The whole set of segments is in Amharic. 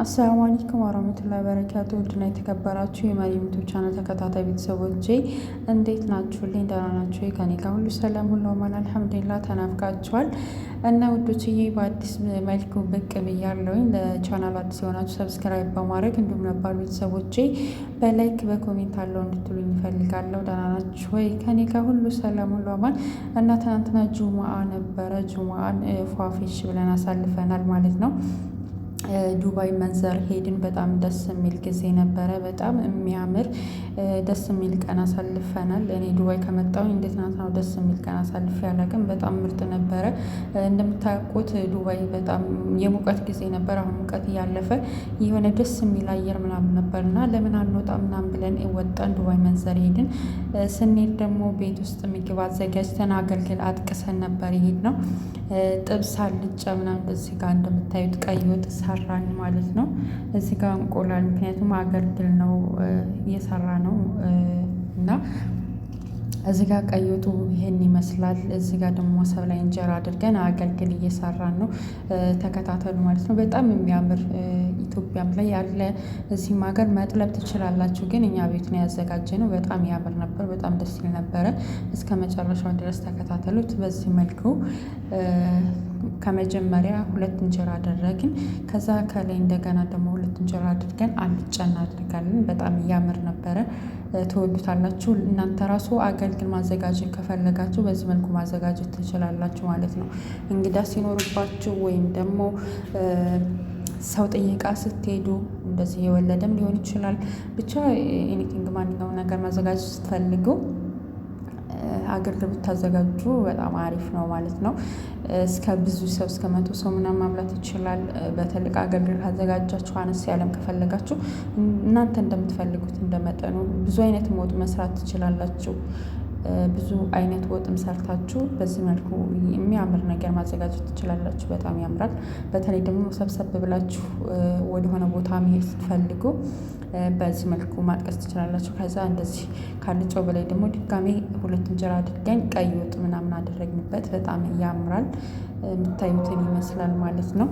አሰላሙ አለይኩም ወራህመቱላሂ ወበረካቱ። ውድና የተከበራችሁ የመሪም ዩቲዩብ ቻናል ተከታታይ ቤተሰቦቼ እንዴት ናችሁልኝ? ደህና ናችሁ? ከኔ ጋር ሁሉ ሰላም ሁሉ አማን አልሐምዱሊላህ። ተናፍቃችኋል እና ውዶችዬ በአዲስ መልኩ ብቅ ብያለሁኝ። ለቻናል አዲስ የሆናችሁ ሰብስክራይብ በማድረግ እንዲሁም ነባር ቤተሰቦቼ በላይክ በኮሜንት አለው እንድትሉኝ እፈልጋለሁ። ደህና ናችሁ ወይ? ከኔ ጋር ሁሉ ሰላም ሁሉ አማን እና ትናንትና ጁሙአ ነበረ። ጁሙአን ፏፊሽ ብለን አሳልፈናል ማለት ነው። ዱባይ መንዘር ሄድን። በጣም ደስ የሚል ጊዜ ነበረ። በጣም የሚያምር ደስ የሚል ቀን አሳልፈናል። እኔ ዱባይ ከመጣሁኝ እንዴት ናት ነው ደስ የሚል ቀን አሳልፌ አላውቅም። በጣም ምርጥ ነበረ። እንደምታውቁት ዱባይ በጣም የሙቀት ጊዜ ነበር። አሁን ሙቀት እያለፈ የሆነ ደስ የሚል አየር ምናምን ነበር እና ለምን አንወጣ ምናምን ብለን ወጣን። ዱባይ መንዘር ሄድን። ስንሄድ ደግሞ ቤት ውስጥ ምግብ አዘጋጅተን አገልግል አጥቅሰን ነበር ይሄድ ነው። ጥብስ አልጫ ምናምን እዚህ ጋር እንደምታዩት ቀይ ወጥ ሰራን ማለት ነው። እዚህ ጋር እንቆላል፣ ምክንያቱም አገልግል ነው እየሰራ ነው እና እዚህ ጋር ቀይ ወጡ ይሄን ይመስላል። እዚህ ጋር ደግሞ መሶብ ላይ እንጀራ አድርገን አገልግል እየሰራን ነው። ተከታተሉ ማለት ነው። በጣም የሚያምር ኢትዮጵያም ላይ ያለ እዚህም ሀገር መጥለብ ትችላላችሁ፣ ግን እኛ ቤት ነው ያዘጋጀ ነው። በጣም ያምር ነበር። በጣም ደስ ይል ነበረ። እስከ መጨረሻው ድረስ ተከታተሉት። በዚህ መልኩ ከመጀመሪያ 2 እንጀራ አደረግን። ከዛ ከላይ እንደገና ደግሞ 2 እንጀራ አድርገን አልጫ እናደርጋለን። በጣም ያምር ነበረ። ትወዱታላችሁ። እናንተ ራሱ አገልግል ማዘጋጀት ከፈለጋችሁ በዚህ መልኩ ማዘጋጀት ትችላላችሁ ማለት ነው። እንግዳ ሲኖርባችሁ ወይም ደግሞ ሰው ጥየቃ ስትሄዱ እንደዚህ የወለደም ሊሆን ይችላል። ብቻ ኤኒቲንግ ማንኛውም ነገር ማዘጋጀት ስትፈልጉ አገልግል ብታዘጋጁ በጣም አሪፍ ነው ማለት ነው። እስከ ብዙ ሰው እስከ 100 ሰው ምናምን ማብላት ይችላል። በትልቅ አገልግል ካዘጋጃችሁ፣ አነስ ያለም ከፈለጋችሁ እናንተ እንደምትፈልጉት እንደመጠኑ ብዙ አይነት ወጥ መስራት ትችላላችሁ። ብዙ አይነት ወጥም ሰርታችሁ በዚህ መልኩ የሚያምር ነገር ማዘጋጀት ትችላላችሁ። በጣም ያምራል። በተለይ ደግሞ ሰብሰብ ብላችሁ ወደሆነ ቦታ መሄድ ስትፈልጉ በዚህ መልኩ ማጥቀስ ትችላላችሁ። ከዛ እንደዚህ ካልጫው በላይ ደግሞ ድጋሜ 2 እንጀራ አድርገን ቀይ ወጥ ምናምን አደረግንበት። በጣም ያምራል። የምታዩትን ይመስላል ማለት ነው።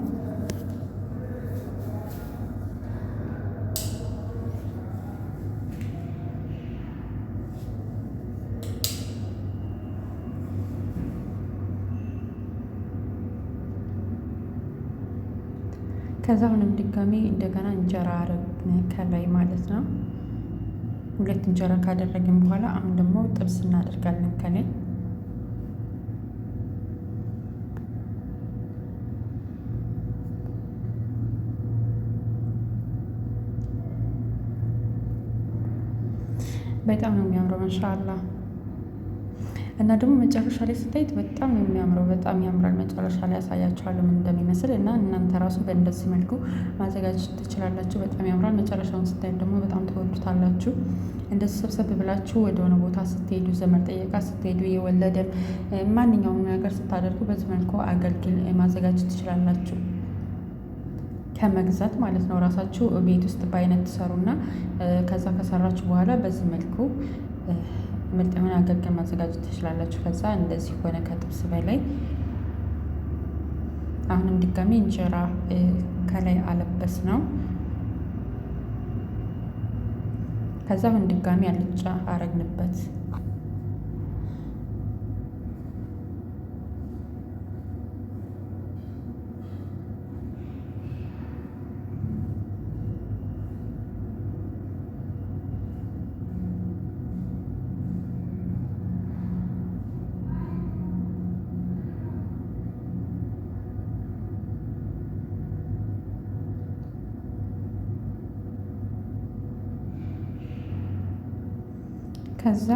ከዛ አሁንም ድጋሜ እንደገና እንጀራ አረግን ከላይ ማለት ነው። 2 እንጀራ ካደረግን በኋላ አሁን ደግሞ ጥብስ እናደርጋለን ከላይ። በጣም ነው የሚያምረው ማሻአላህ። እና ደግሞ መጨረሻ ላይ ስታዩት በጣም ነው የሚያምረው። በጣም ያምራል። መጨረሻ ላይ ያሳያችኋለሁ ምን እንደሚመስል እና እናንተ ራሱ በእንደዚህ መልኩ ማዘጋጀት ትችላላችሁ። በጣም ያምራል። መጨረሻውን ስታዩት ደግሞ በጣም ተወዱታላችሁ። እንደዚህ ሰብሰብ ብላችሁ ወደሆነ ቦታ ስትሄዱ፣ ዘመድ ጠየቃ ስትሄዱ፣ የወለደም ማንኛውም ነገር ስታደርጉ በዚህ መልኩ አገልግል ማዘጋጀት ትችላላችሁ ከመግዛት ማለት ነው። ራሳችሁ ቤት ውስጥ በአይነት ትሰሩና ከዛ ከሰራችሁ በኋላ በዚህ መልኩ ምርጥ የሆነ አገልግል ማዘጋጀት ትችላላችሁ። ከዛ እንደዚህ ሆነ ከጥብስ በላይ። አሁንም ድጋሜ እንጀራ ከላይ አለበስ ነው። ከዛ አሁን ድጋሜ አልጫ አረግንበት። ከዛ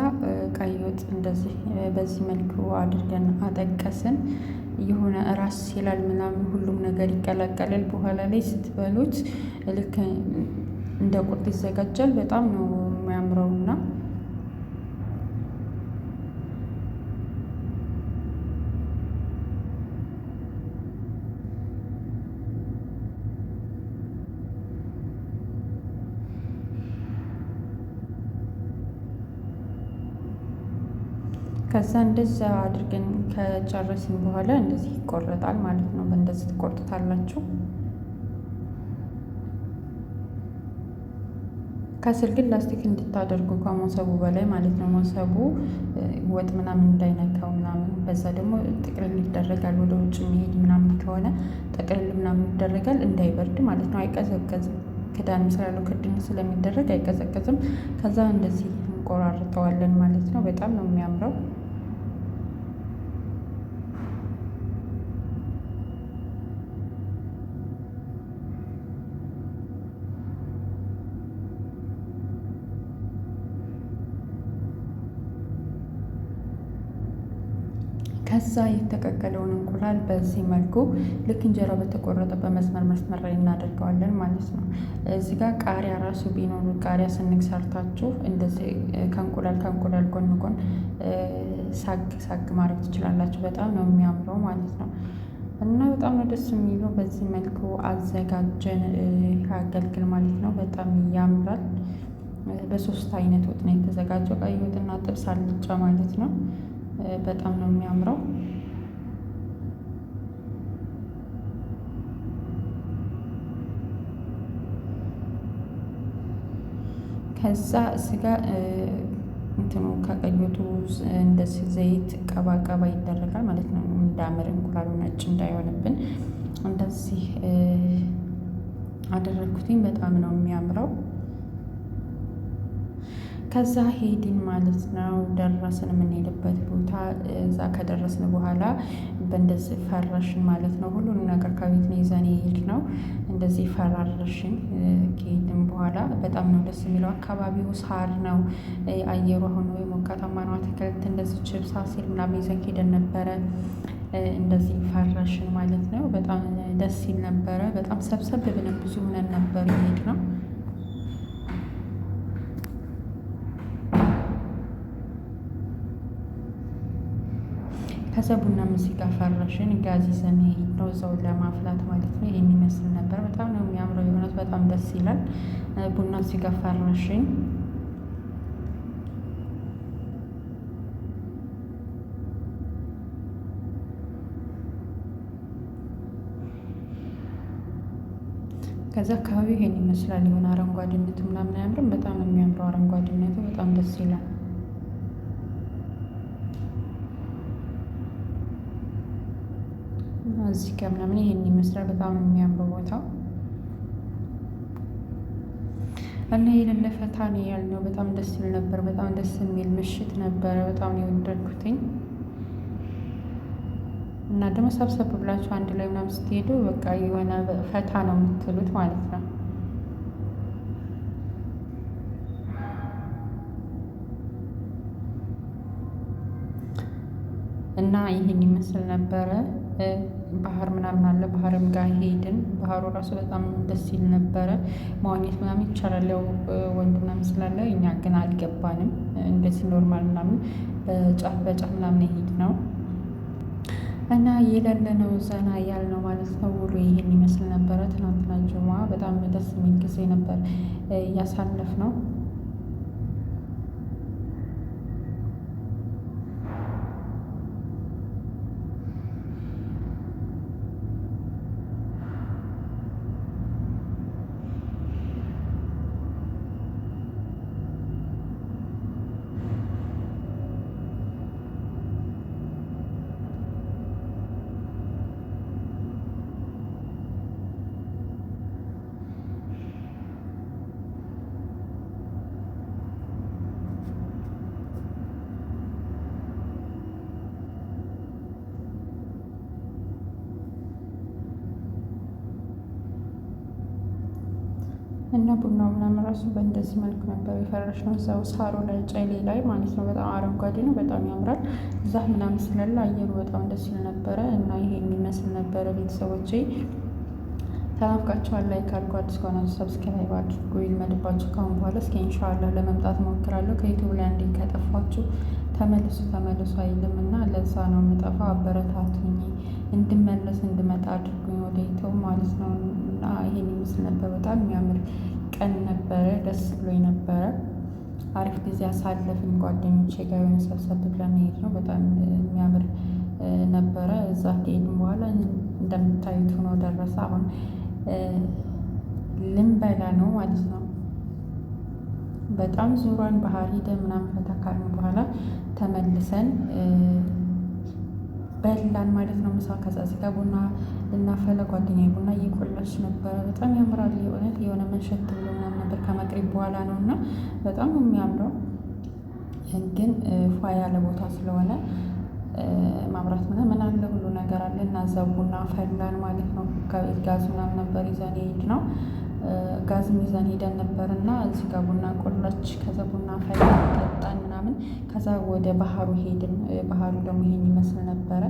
ቀይ ወጥ እንደዚህ በዚህ መልኩ አድርገን አጠቀስን። የሆነ ራስ ይላል ምናምን ሁሉም ነገር ይቀላቀላል። በኋላ ላይ ስትበሉት ልክ እንደ ቁርጥ ይዘጋጃል። በጣም ነው የሚያምረውና ከዛ እንደዛ አድርገን ከጨረስን በኋላ እንደዚህ ይቆረጣል ማለት ነው። በእንደዚህ ትቆርጡታላችሁ። ከስር ግን ላስቲክ እንድታደርጉ ከሞሰቡ በላይ ማለት ነው። ሞሰቡ ወጥ ምናምን እንዳይነካው ምናምን። በዛ ደግሞ ጥቅልል ይደረጋል። ወደ ውጭ የሚሄድ ምናምን ከሆነ ጥቅልል ምናምን ይደረጋል እንዳይበርድ ማለት ነው። አይቀዘቀዝም። ክዳን ስላለው ክድን ስለሚደረግ አይቀዘቀዝም። ከዛ እንደዚህ እንቆራርጠዋለን ማለት ነው። በጣም ነው የሚያምረው። ከዛ የተቀቀለውን እንቁላል በዚህ መልኩ ልክ እንጀራ በተቆረጠ በመስመር መስመር ላይ እናደርገዋለን ማለት ነው። እዚህ ጋር ቃሪያ ራሱ ቢኖሩ ቃሪያ ስንግ ሰርታችሁ እንደዚህ ከእንቁላል ጎን ጎን ሳግ ማድረግ ትችላላችሁ። በጣም ነው የሚያምረው ማለት ነው። እና በጣም ነው ደስ የሚለው። በዚህ መልኩ አዘጋጀን አገልግል ማለት ነው። በጣም ያምራል። በሶስት አይነት ወጥ ነው የተዘጋጀው። ቀይ ወጥና ጥብስ አልጫ ማለት ነው። በጣም ነው የሚያምረው። ከዛ ስጋ እንትኑ ከቀይ ወጡ እንደዚህ ዘይት ቀባ ይደረጋል ማለት ነው። እንዳምር እንቁላሉ ነጭ እንዳይሆንብን እንደዚህ አደረግኩትኝ። በጣም ነው የሚያምረው። ከዛ ሄድን ማለት ነው። ደረስን የምንሄድበት ቦታ። እዛ ከደረስን በኋላ በእንደዚህ ፈረሽን ማለት ነው። ሁሉንም ነገር ከቤት ነው ይዘን የሄድነው። እንደዚህ ፈራረሽን። ከሄድን በኋላ በጣም ነው ደስ የሚለው። አካባቢው ሳር ነው። አየሩ አሁን ወይ ሞቃታማ ነው። አትክልት እንደዚህ ችብሳ ሲል ምናምን ይዘን ሄደን ነበረ። እንደዚህ ፈረሽን ማለት ነው። በጣም ደስ ይል ነበረ። በጣም ሰብሰብ ብለን ብዙ ሆነን ነበር የሄድነው። ከዛ ቡና ሙዚቃ ፈረሽን። ጋዝ ይዘን ሄድነው እዛው ለማፍላት ማለት ነው። ይሄን ይመስል ነበር። በጣም ነው የሚያምረው። የሆነት በጣም ደስ ይላል። ቡና ሙዚቃ ፈረሽን። ከዛ አካባቢው ይሄን ይመስላል። የሆነ አረንጓዴነቱ ምናምን አያምርም? በጣም ነው የሚያምረው። አረንጓዴነቱ በጣም ደስ ይላል። እዚህ ጋር ምናምን ይሄን ይመስላል። በጣም ነው የሚያምረው ቦታው እና የሌለ ፈታ ነው ያልነው። በጣም ደስ ይል ነበር። በጣም ደስ የሚል ምሽት ነበረ። በጣም ነው የወደድኩትኝ። እና ደግሞ ሰብሰብ ብላችሁ አንድ ላይ ምናምን ስትሄዱ በቃ የሆነ ፈታ ነው የምትሉት ማለት ነው። እና ይህን ይመስል ነበረ። ባህር ምናምን አለ። ባህርም ጋር ሄድን። ባህሩ ራሱ በጣም ደስ ይል ነበረ። መዋኘት ምናምን ይቻላል። ያው ወንድ ምናምን ስላለ እኛ ግን አልገባንም። እንደዚህ ኖርማል ምናምን በጫፍ ምናምን ሄድ ነው እና የሌለ ነው ዘና ያልነው ማለት ነው። ውሎ ይህን ይመስል ነበረ። ትናንትና ጁማ በጣም ደስ የሚል ጊዜ ነበር እያሳለፍነው። እና ቡናው ምናምን ራሱ በእንደዚህ መልኩ ነበር የፈረሽነው። እዛው ሳሩ ላይ ጨሌ ላይ ማለት ነው። በጣም አረንጓዴ ነው። በጣም ያምራል። ዛፍ ምናምን ስላለ አየሩ በጣም ደስ ይል ነበረ። እና ይሄ የሚመስል ነበረ። ቤተሰቦቼ ተናፍቃችኋል። ላይክ አድርጉ። አዲስ ከሆናችሁ ሰብስክራይብ አድርጉ። ይልመድባችሁ ካሁን በኋላ። እስኪ ኢንሻአላህ ለመምጣት ሞክራለሁ። ከዩቲዩብ ላይ አንዴ ከጠፋችሁ ተመልሱ አይልም እና ለዛ ነው የምጠፋው። አበረታቱኝ፣ እንድመጣ አድርጉኝ ወደ ዩቲዩብ ማለት ነው። እና ይሄን ይመስል ነበር። በጣም የሚያምር ቀን ነበረ። ደስ ብሎኝ ነበረ። አሪፍ ጊዜ አሳለፍን። ጓደኞቼ ጋር የሆነ ሰብሰብ ብለን ሄድ ነው። በጣም የሚያምር ነበረ። እዛ ከሄድን በኋላ እንደምታዩት ሆኖ ደረሰ። አሁን ልንበላ ነው ማለት ነው። በጣም ዙሯን ባህር ሂደን ምናምን ፈታ ካልን በኋላ ተመልሰን በላን ማለት ነው ምሳ። ከዛ እዚህ ጋር ቡና ልናፈለ ጓደኛዬ ቡና እየቆላች ነበረ። በጣም ያምራል የእውነት የሆነ መንሸት ብሎ ምናምን ነበር ከመቅሪብ በኋላ ነው እና በጣም ነው የሚያምረው። ግን ፏ ያለ ቦታ ስለሆነ ማብራት ምን አለ ሁሉ ነገር አለ እና እዛ ቡና ፈላን ማለት ነው። ከቤት ጋዝ ምናምን ነበር ይዘን ሄድ ነው ጋዝም ይዘን ሄደን ነበር እና እዚህ ጋር ቡና ቆላች። ከዛ ቡና ፈላን ጠጣን ምናምን። ከዛ ወደ ባህሩ ሄድን። ባህሩ ደግሞ ይሄን ይመስል ነበረ።